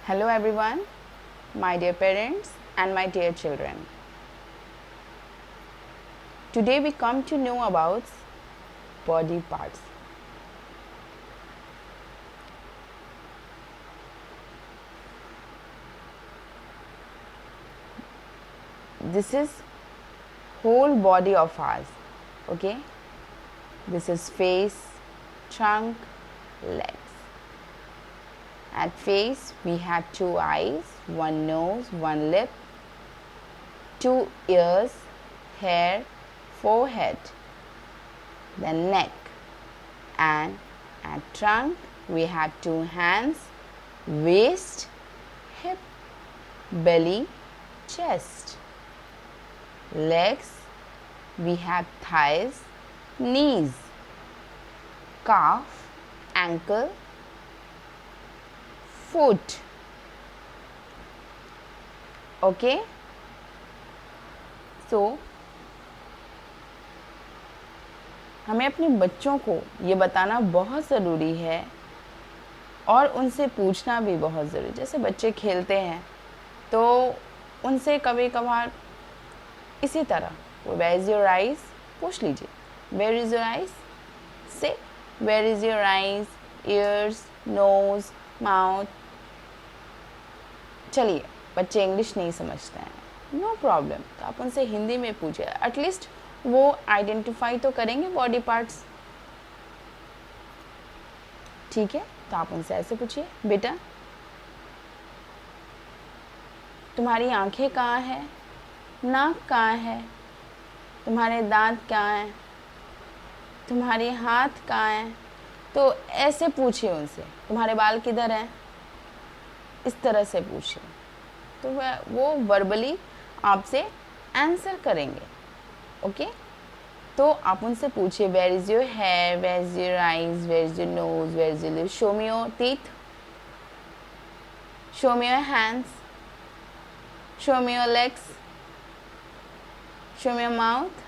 Hello everyone, my dear parents and my dear children. Today we come to know about body parts. This is whole body of ours, okay? This is face, trunk, legs. At face we have 2 eyes, 1 nose, 1 lip, 2 ears, hair, forehead, then neck, and at trunk we have 2 hands, waist, hip, belly, chest. Legs we have thighs, knees, calf, ankle, foot. Okay, so हमें अपने बच्चों को ये बताना बहुत ज़रूरी है और उनसे पूछना भी बहुत ज़रूरी। जैसे बच्चे खेलते हैं तो उनसे कभी कभार इसी तरह वेयर इज़ योर आइज़ पूछ लीजिए, वेयर इज़ योर आइज़ से where is your eyes, ears, nose, mouth. चलिए, बच्चे इंग्लिश नहीं समझते हैं, नो प्रॉब्लम, तो आप उनसे हिंदी में पूछिए, एटलीस्ट वो आइडेंटिफाई तो करेंगे बॉडी पार्ट्स। ठीक है, तो आप उनसे ऐसे पूछिए, बेटा तुम्हारी आंखें कहाँ है, नाक कहाँ है, तुम्हारे दांत कहाँ हैं, तुम्हारे हाथ कहाँ हैं। तो ऐसे पूछिए उनसे, तुम्हारे बाल किधर हैं, इस तरह से पूछिए, तो वो वर्बली आपसे आंसर करेंगे। ओके, तो आप उनसे पूछिए, where is your hair, where is your eyes, where is your nose, where is your lips, show me your teeth, show me your hands, show me your legs, show me your mouth,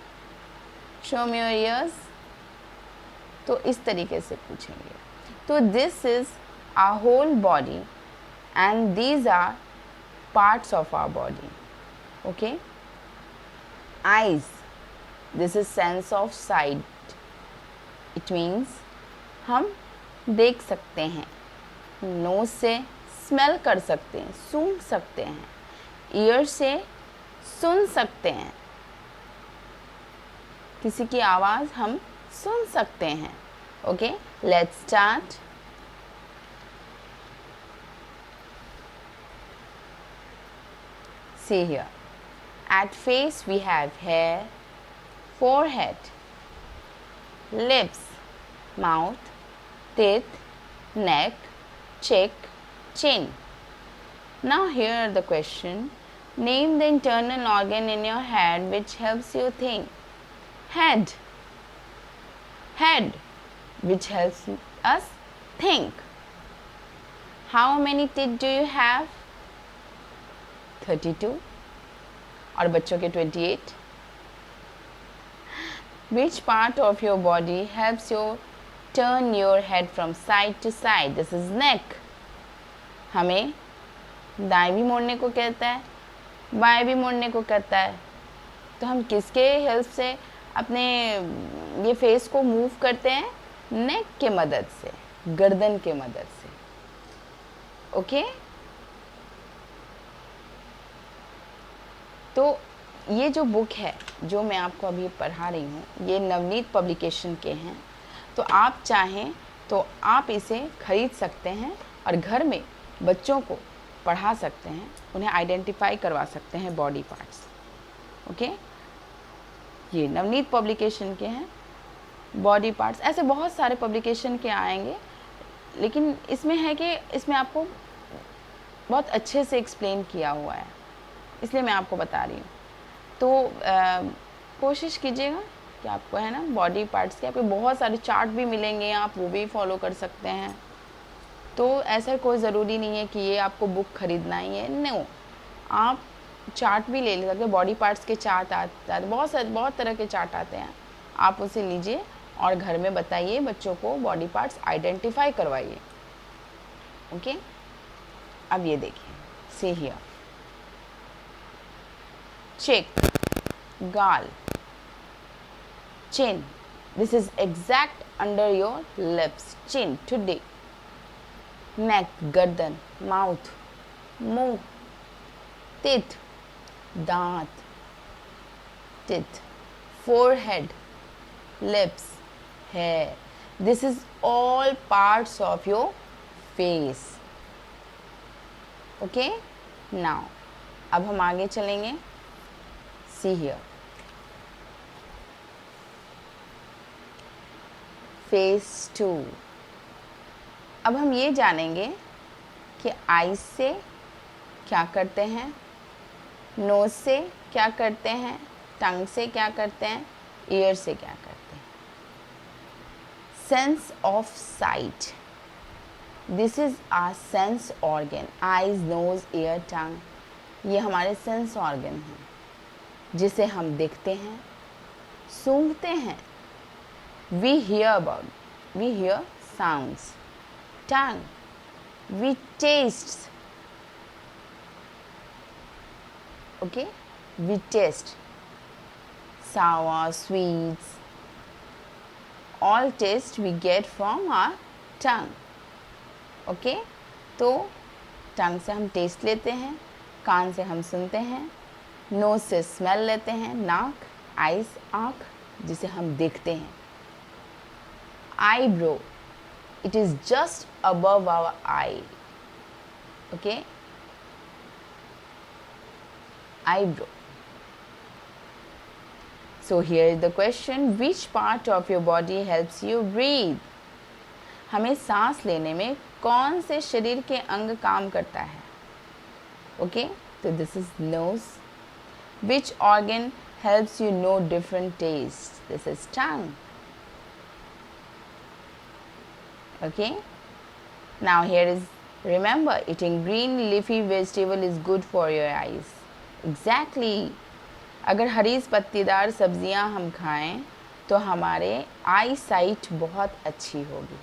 show me your ears. तो इस तरीके से पूछेंगे। तो this is our whole body and these are parts of our body. Okay, eyes, this is sense of sight, it means हम देख सकते हैं, नोज से स्मेल कर सकते हैं, सूंघ सकते हैं, ईयर से सुन सकते हैं, किसी की आवाज़ हम सुन सकते हैं। Okay, let's start. See here, at face we have hair, forehead, lips, mouth, teeth, neck, cheek, chin. Now here the question, name the internal organ in your head which helps you think. Head, which helps us think. How many teeth do you have? 32 और बच्चों के 28. Which part of your body helps you turn your head from side to side? This is neck. हमें दाएं भी मोड़ने को कहता है, बाएं भी मोड़ने को कहता है। तो हम किसके हेल्प से अपने ये फेस को मूव करते हैं? नेक के मदद से, गर्दन के मदद से। ओके, तो ये जो बुक है जो मैं आपको अभी पढ़ा रही हूँ, ये नवनीत पब्लिकेशन के हैं। तो आप चाहें तो आप इसे खरीद सकते हैं और घर में बच्चों को पढ़ा सकते हैं, उन्हें आइडेंटिफाई करवा सकते हैं बॉडी पार्ट्स। ओके, ये नवनीत पब्लिकेशन के हैं बॉडी पार्ट्स। ऐसे बहुत सारे पब्लिकेशन के आएंगे, लेकिन इसमें है कि इसमें आपको बहुत अच्छे से एक्सप्लेन किया हुआ है, इसलिए मैं आपको बता रही हूँ। तो कोशिश कीजिएगा कि आपको है ना बॉडी पार्ट्स के आपको बहुत सारे चार्ट भी मिलेंगे, आप वो भी फॉलो कर सकते हैं। तो ऐसा कोई ज़रूरी नहीं है कि ये आपको बुक खरीदना ही है, नो, आप चार्ट भी ले सकते हैं। बॉडी पार्ट्स के चार्ट आते हैं, बहुत तरह के चार्ट आते हैं, आप उसे लीजिए और घर में बताइए, बच्चों को बॉडी पार्ट्स आइडेंटिफाई करवाइए। ओके, अब ये देखिए, see here, cheek, गाल, chin, this is exact under your lips, chin today, neck, गर्दन, mouth, मुंह, teeth, दांत, teeth, forehead, lips, hair, this is all parts of your face. Okay, now अब हम आगे चलेंगे. See here, phase 2. अब हम ये जानेंगे कि आइज से क्या करते हैं, नोज से क्या करते हैं, टंग से क्या करते हैं, ईयर से क्या करते हैं. Sense of sight, this is our sense organ. Eyes, nose, ear, tongue, ये हमारे सेंस ऑर्गन हैं जिसे हम देखते हैं, सूंघते हैं. We hear sounds. Tongue, we taste. Okay, we taste sour, sweets, all taste we get from our tongue. Okay, तो टंग से हम टेस्ट लेते हैं, कान से हम सुनते हैं, नोज से स्मेल लेते हैं, नाक, आइज, आँख, जिसे हम देखते हैं. Eyebrow, it is just above our eye. Okay, eyebrow. So here is the question, which part of your body helps you breathe? हमें सांस लेने में कौन से शरीर के अंग काम करता है? Okay, so this is nose. Which organ helps you know different tastes? This is tongue. Okay, now here is, remember, eating green leafy vegetable is good for your eyes. Exactly. अगर हरी पत्तीदार सब्जियां हम खाएं तो हमारे आई साइट बहुत अच्छी होगी.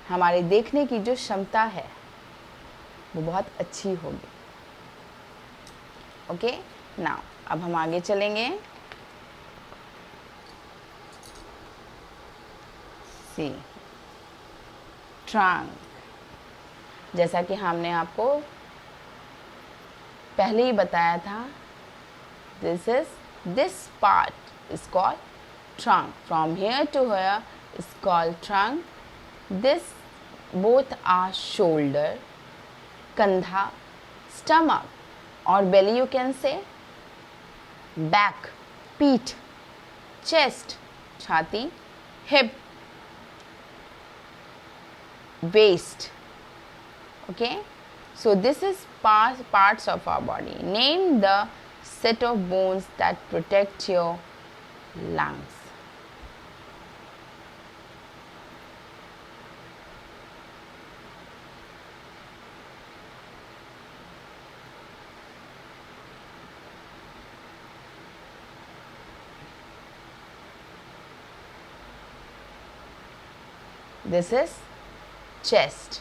हमारे देखने की जो क्षमता है वो बहुत अच्छी होगी. ओके, नाउ अब हम आगे चलेंगे. सी, ट्रंक. जैसा कि हमने आपको पहले ही बताया था, this part is called trunk. From here to here is called trunk. This both are shoulder, kandha, stomach or belly, you can say, back, peeth, chest, छाती, hip, waist. Okay, so this is parts of our body. Name the set of bones that protect your lungs. This is chest.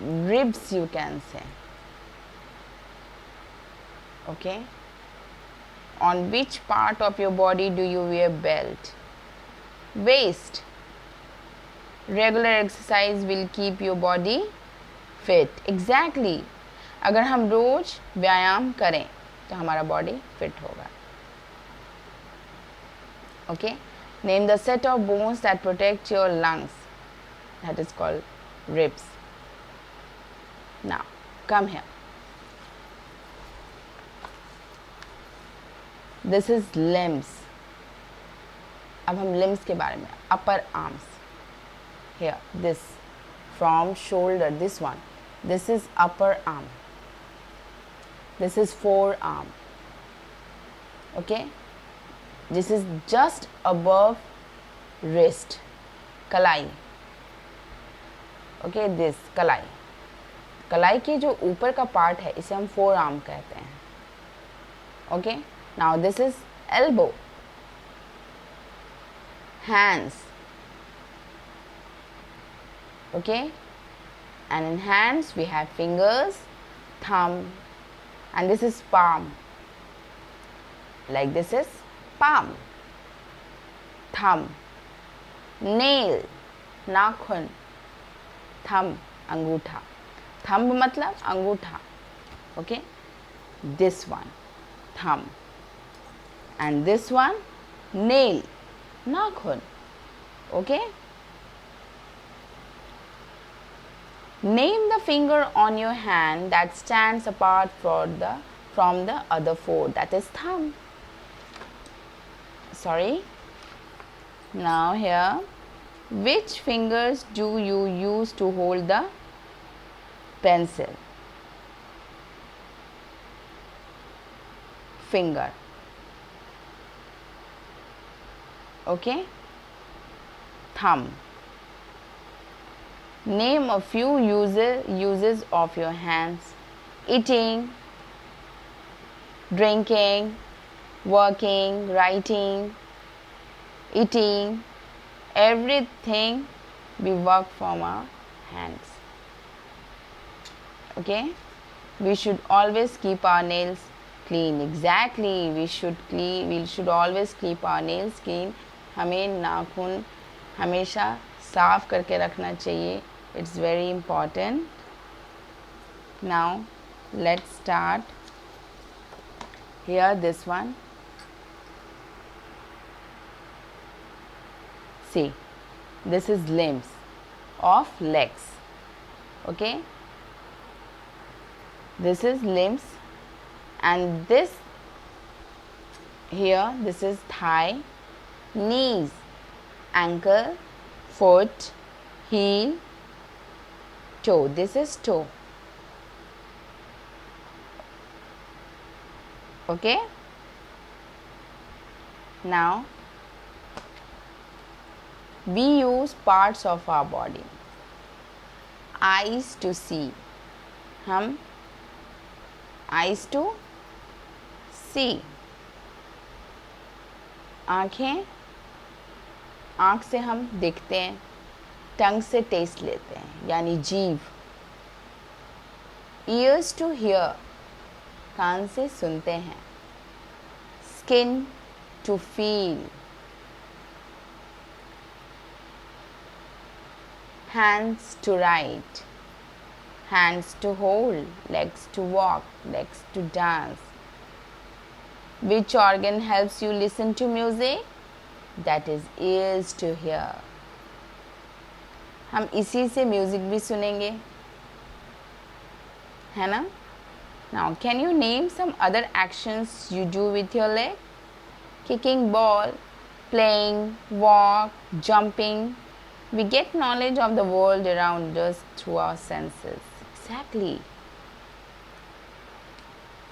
Ribs, you can say. Okay, on which part of your body do you wear belt? Waist. Regular exercise will keep your body fit. Exactly. अगर हम रोज व्यायाम करें तो हमारा body fit होगा. Okay, name the set of bones that protect your lungs. That is called ribs. Now come here. This is limbs. अब हम limbs के बारे में. Upper arms. Here, this from shoulder, this one. This is upper arm. This is forearm. Okay, this is just above wrist. कलाई. Okay, this कलाई. कलाई के जो ऊपर का पार्ट है इसे हम फोर आर्म कहते हैं. Okay, now this is elbow. Hands, Okay, and in hands we have fingers, thumb, and this is palm. Like this is palm, thumb, nail, नाखून, thumb, अंगूठा. Thumb मतलब अंगूठा. Okay, this one, thumb, and this one, nail, नाखून. Okay, name the finger on your hand that stands apart from the other four, that is thumb. Sorry. Now here, which fingers do you use to hold the pencil? Finger. Okay, thumb. Name a few uses of your hands: eating, drinking, working, writing, eating. Everything we work from our hands. Okay, we should always keep our nails clean. Exactly, we should always keep our nails clean. हमें नाखून हमेशा साफ करके रखना चाहिए. It's very important. Now let's start. Here, this one. See, this is limbs of legs. Okay, this is limbs, and this here, this is thigh, knees, ankle, foot, heel, toe. This is toe. Okay, now we use parts of our body. Eyes to see. हम eyes to see. आँखें, आँख से हम देखते हैं. टंग से test लेते हैं, यानी जीभ. Ears to hear. कान से सुनते हैं. Skin to feel. Hands to write. Hands to hold. Legs to walk. Legs to dance. Which organ helps you listen to music? That is ears to hear. हम इसी से म्यूजिक भी सुनेंगे, है ना? Now, can you name some other actions you do with your leg? Kicking ball, playing, walk, jumping. We get knowledge of the world around us through our senses. Exactly.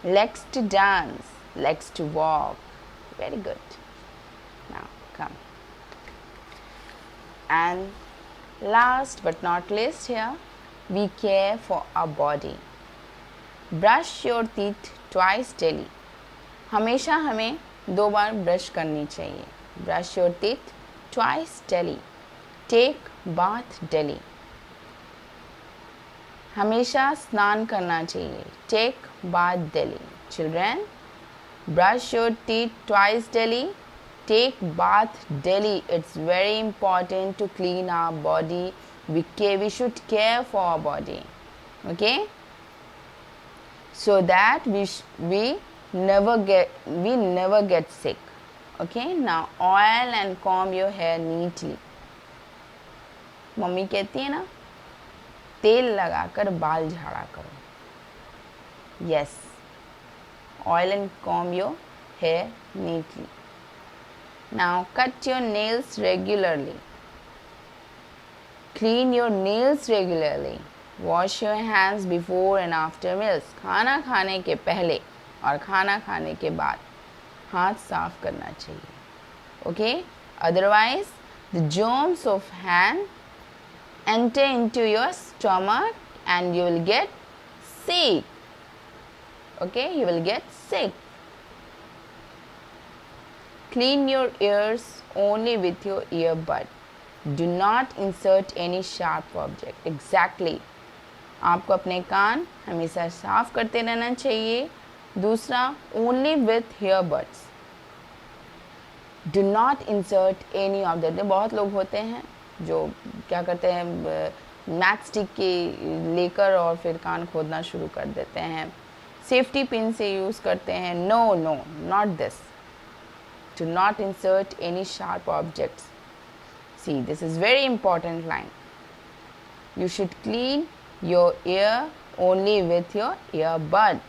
Legs to dance, legs to walk. Very good. Now, come. And last but not least here, we care for our body. Brush your teeth twice daily. हमेशा हमें 2 बार brush करनी चाहिए. Brush your teeth twice daily. Take bath daily. हमेशा स्नान करना चाहिए. Take bath daily. Children, brush your teeth twice daily. Take bath daily. It's very important to clean our body. We should care for our body. Okay? So that we never get sick. Okay? Now oil and comb your hair neatly. Mummy कहती है ना, तेल लगाकर बाल झाड़ा करो. Yes. Oil and comb your hair neatly. Now cut your nails regularly. Clean your nails regularly. Wash your hands before and after meals. खाना खाने के पहले और खाना खाने के बाद हाथ साफ करना चाहिए. Okay? Otherwise, the germs of hand enter into your stomach and you will get sick. Okay? You will get sick. Clean your ears only with your earbud. Do not insert any sharp object. Exactly, आपको अपने कान हमेशा साफ करते रहना चाहिए। दूसरा, only with earbuds, do not insert any object. बहुत लोग होते हैं जो क्या करते हैं, मैच स्टिक के लेकर और फिर कान खोदना शुरू कर देते हैं, सेफ्टी पिन से यूज़ करते हैं। No no, not this. Do not insert any sharp objects. See, this is very important line. You should clean your ear only with your earbud.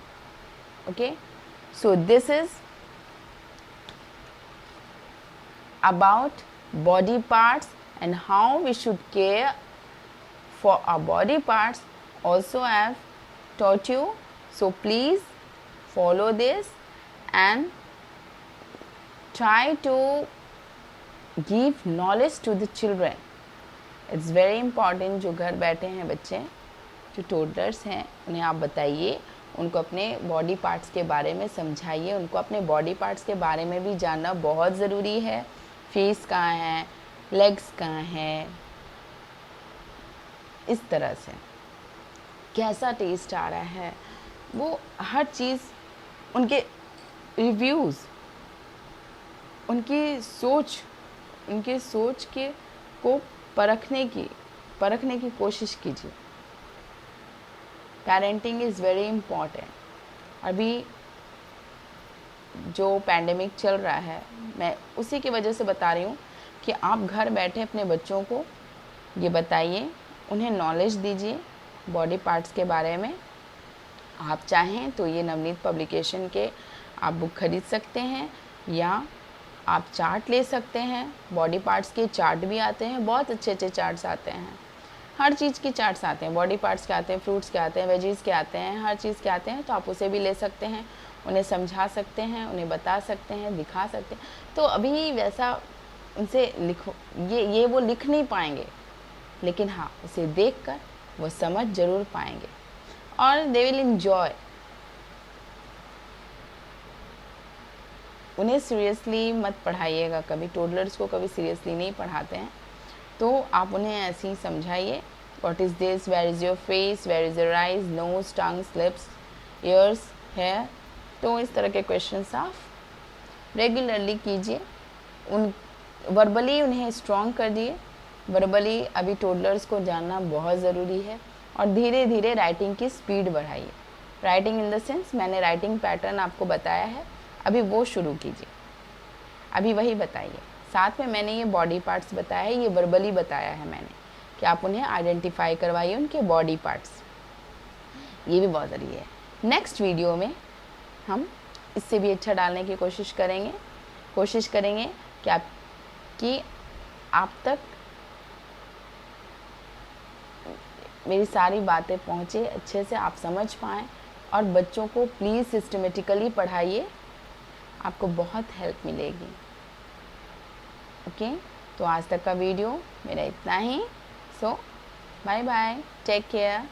Okay, so this is about body parts and how we should care for our body parts. Also I have taught you, so please follow this and try to give knowledge to the children. It's very important. जो घर बैठे हैं बच्चे, जो toddlers हैं, उन्हें आप बताइए, उनको अपने बॉडी पार्ट्स के बारे में समझाइए। उनको अपने बॉडी पार्ट्स के बारे में भी जानना बहुत ज़रूरी है। फेस कहाँ है, लेग्स कहाँ है, इस तरह से कैसा टेस्ट आ रहा है, वो हर चीज़, उनके रिव्यूज़, उनकी सोच के को परखने की कोशिश कीजिए। Parenting is very important. अभी जो पैंडेमिक चल रहा है, मैं उसी की वजह से बता रही हूँ कि आप घर बैठे अपने बच्चों को ये बताइए, उन्हें नॉलेज दीजिए बॉडी पार्ट्स के बारे में। आप चाहें तो ये नवनीत पब्लिकेशन के आप बुक खरीद सकते हैं, या आप चार्ट ले सकते हैं। बॉडी पार्ट्स के चार्ट भी आते हैं, बहुत अच्छे अच्छे चार्ट्स आते हैं, हर चीज़ के चार्ट्स आते हैं। बॉडी पार्ट्स के आते हैं, फ्रूट्स के आते हैं, वेजीज़ के आते हैं, हर चीज़ के आते हैं। तो आप उसे भी ले सकते हैं, उन्हें समझा सकते हैं, उन्हें बता सकते हैं, दिखा सकते हैं। तो अभी वैसा उनसे लिखो, ये वो लिख नहीं पाएंगे, लेकिन हाँ, उसे देखकर वो समझ ज़रूर पाएंगे और दे विल एंजॉय। उन्हें सीरियसली मत पढ़ाइएगा कभी, टोडलर्स को कभी सीरियसली नहीं पढ़ाते हैं। तो आप उन्हें ऐसे ही समझाइए, what is this, where is your face, where is your eyes, nose, tongues, lips, ears, hair. तो इस तरह के क्वेश्चंस आप रेगुलरली कीजिए। वर्बली उन्हें स्ट्रॉन्ग कर दिए। वर्बली अभी टोडलर्स को जानना बहुत ज़रूरी है। और धीरे धीरे राइटिंग की स्पीड बढ़ाइए। राइटिंग इन द सेंस, मैंने राइटिंग पैटर्न आपको बताया है, अभी वो शुरू कीजिए, अभी वही बताइए। साथ में मैंने ये बॉडी पार्ट्स बताया है, ये वर्बली बताया है मैंने, कि आप उन्हें आइडेंटिफाई करवाइए उनके बॉडी पार्ट्स। ये भी बहुत ज़रूरी है। नेक्स्ट वीडियो में हम इससे भी अच्छा डालने की कोशिश करेंगे कि आप तक मेरी सारी बातें पहुँचे, अच्छे से आप समझ पाएँ। और बच्चों को प्लीज़ सिस्टमेटिकली पढ़ाइए, आपको बहुत हेल्प मिलेगी। ओके, तो आज तक का वीडियो मेरा इतना ही। सो बाय बाय, टेक केयर।